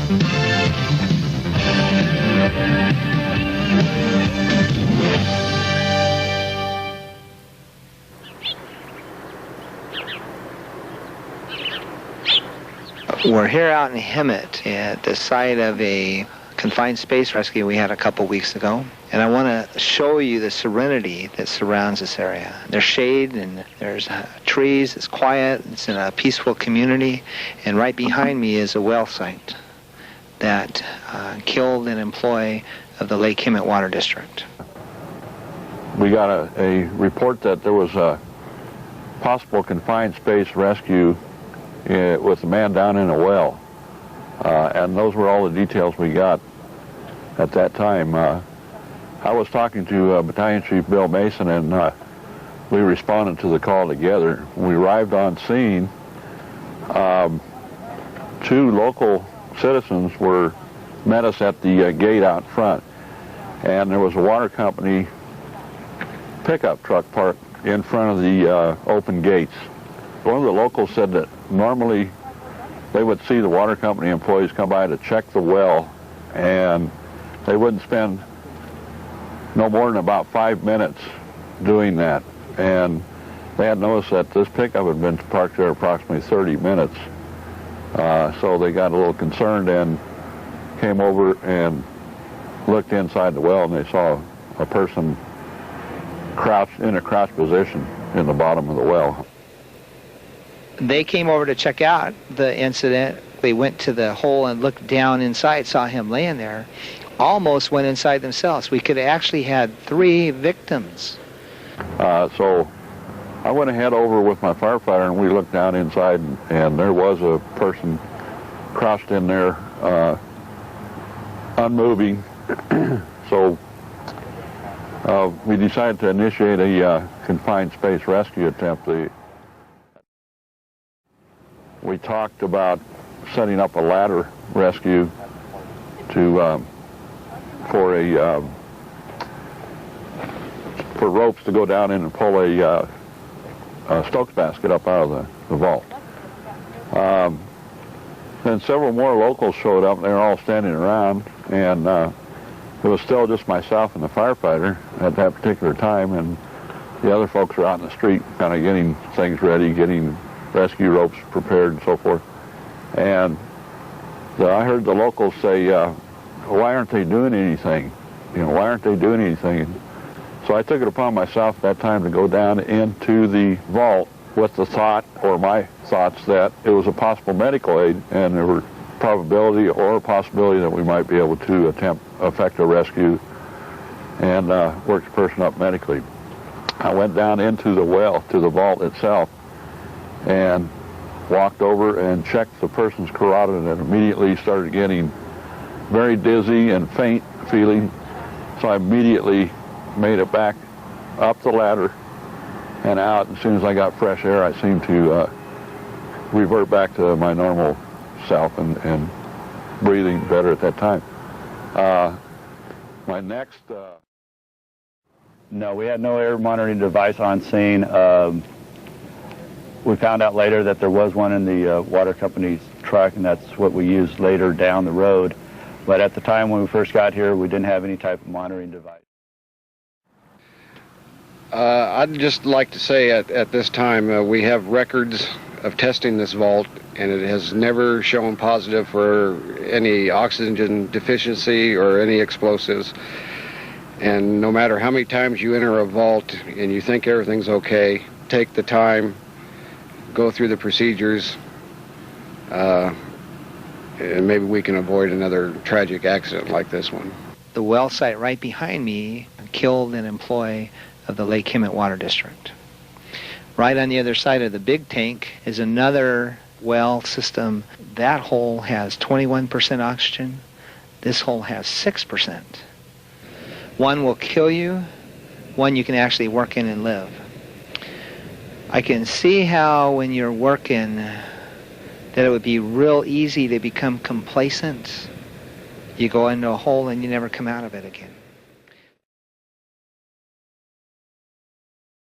We're here out in Hemet at the site of a confined space rescue we had a couple weeks ago. And I want to show you the serenity that surrounds this area. There's shade and there's trees, it's quiet, it's in a peaceful community. And right behind me is a well site that killed an employee of the Lake Hemet Water District. We got a report that there was a possible confined space rescue with a man down in a well. And those were all the details we got at that time. I was talking to Battalion Chief Bill Mason, and we responded to the call together. When we arrived on scene, 2 local citizens met us at the gate out front, and there was a water company pickup truck parked in front of the open gates. One of the locals said that normally they would see the water company employees come by to check the well, and they wouldn't spend no more than about 5 minutes doing that. And they had noticed that this pickup had been parked there approximately 30 minutes. So they got a little concerned and came over and looked inside the well, and they saw a person crouched in a crouched position in the bottom of the well. They came over to check out the incident. They went to the hole and looked down inside, saw him laying there, almost went inside themselves. We could have actually had 3 victims. So I went ahead over with my firefighter, and we looked down inside, and there was a person crouched in there, unmoving. So we decided to initiate a confined space rescue attempt. We talked about setting up a ladder rescue for ropes to go down in and pull a Stokes basket up out of the vault. Then several more locals showed up, and they were all standing around, and it was still just myself and the firefighter at that particular time, and the other folks were out in the street kind of getting things ready, getting rescue ropes prepared and so forth. And I heard the locals say, why aren't they doing anything? Why aren't they doing anything? So I took it upon myself at that time to go down into the vault with the thought, or my thoughts, that it was a possible medical aid, and there were probability or a possibility that we might be able to effect a rescue and work the person up medically. I went down into the well, to the vault itself, and walked over and checked the person's carotid, and immediately started getting very dizzy and faint feeling. So I immediately made it back up the ladder and out. As soon as I got fresh air, I seemed to revert back to my normal self and breathing better at that time. My next... No, we had no air monitoring device on scene. We found out later that there was one in the water company's truck, and that's what we used later down the road. But at the time when we first got here, we didn't have any type of monitoring device. I'd just like to say at this time, we have records of testing this vault, and it has never shown positive for any oxygen deficiency or any explosives. And no matter how many times you enter a vault and you think everything's okay, take the time, go through the procedures, and maybe we can avoid another tragic accident like this one. The well site right behind me killed an employee of the Lake Hemet Water District. Right on the other side of the big tank is another well system. That hole has 21% oxygen. This hole has 6%. One will kill you, one you can actually work in and live. I can see how when you're working that it would be real easy to become complacent. You go into a hole and you never come out of it again.